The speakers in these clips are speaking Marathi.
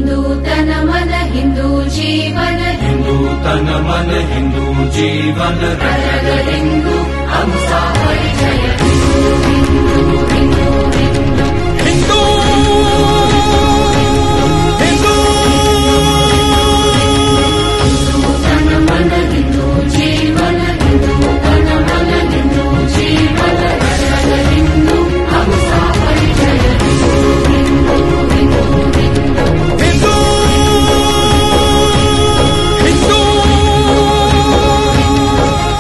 हिंदू तन मन हिंदू जीवन, हिंदू तन मन हिंदू जीवन, रग हिंदू हमसा परिचय, हिंदू हिंदू हिंदू हिंदू हिंदू हिंदू तन मन हिंदू जीवन, हिंदू तन मन हिंदू जीवन, रग हिंदू हमसा परिचय, हिंदू हिंदू हिंदू हिंदू हिंदू हिंदू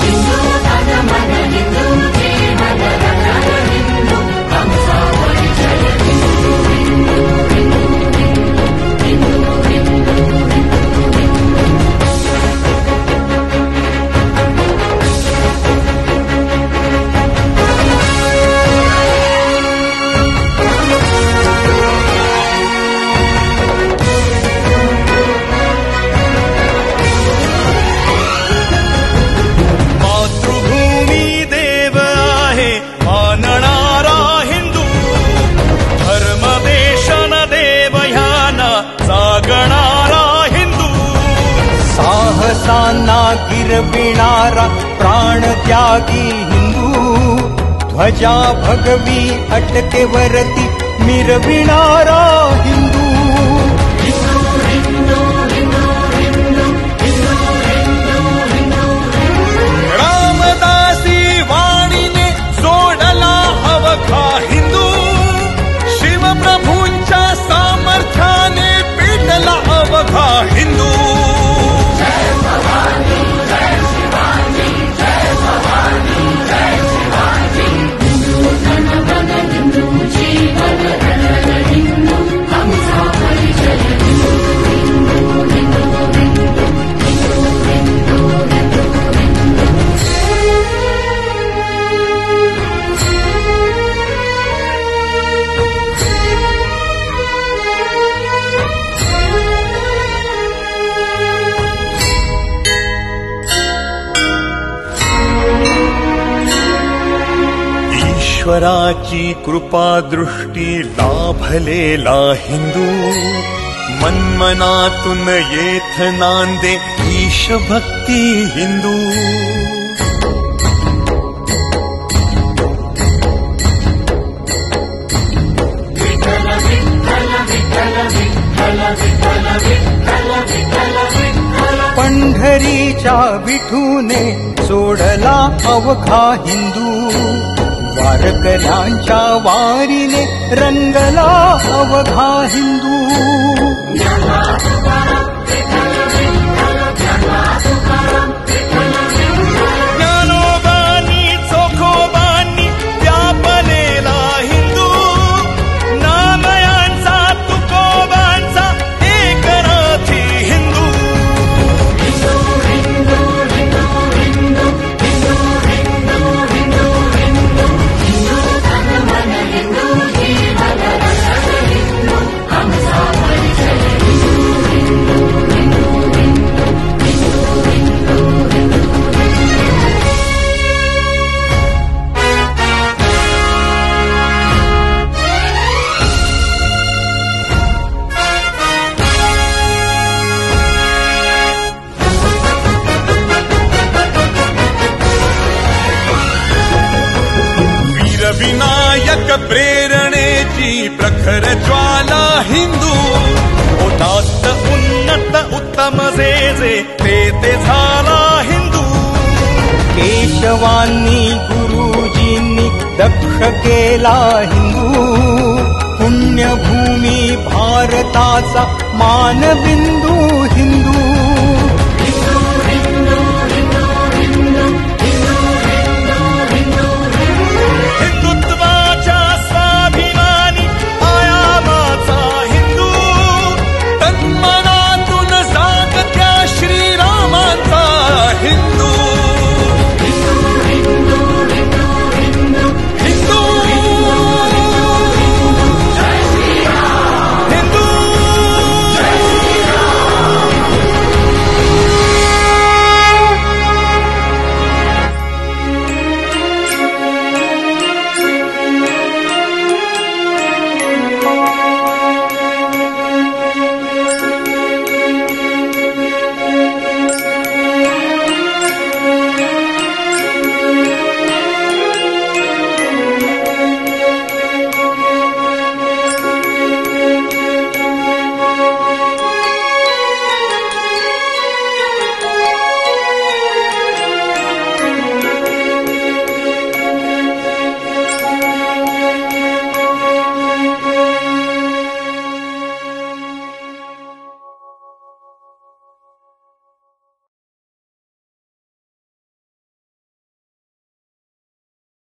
हिंदू तन मन हिंदू जीवन, रग हिंदू हमसा परिचय, हिंदू हिंदू हिंदू हिंदू हिंदू मातृभूमी देव आहे मानणारा हिंदू, धर्म देशन देव ह्याना जागणारा हिंदू, साहसांना गिरविणारा प्राणत्यागी हिंदू, ध्वजा भगवी अटकेवरती मिरविणारा हिंदू. रामदासी वाणीने सोडला अवघा हिंदू, शिवप्रभूंच्या सामर्थ्याने पेटला अवघा हिंदू. तन मन हिंदू जीवन, रग हिंदू हमसा परिचय, हिंदू हिंदू हिंदू हिंदू हिंदू हिंदू हिंदू ईश्वराची कृपा दृष्टी लाभलेला हिंदू, मनमनातून येथ नांदे ईशभक्ती हिंदू. पंढरीच्या विठूने सोडला अवघा हिंदू, वारकऱ्यांच्या वारीने रंगला अवघा हिंदू. ज्ञानोबांनी चोखोबांनी व्यापलेला हिंदू, नामयांचा तुकोबांचा एकनाथी हिंदू. तन मन हिंदू जीवन, रग हिंदू हमसा परिचय, हिंदू हिंदू हिंदू हिंदू हिंदू हिंदू वीरविनायक प्रेरणेची प्रखर ज्वाला हिंदू, उदात्त उन्नत उत्तम जे जे ते झाला हिंदू. केशवांनी गुरुजींनी दक्ष केला हिंदू, पुण्यभूमी भारताचा मानबिंदू हिंदू.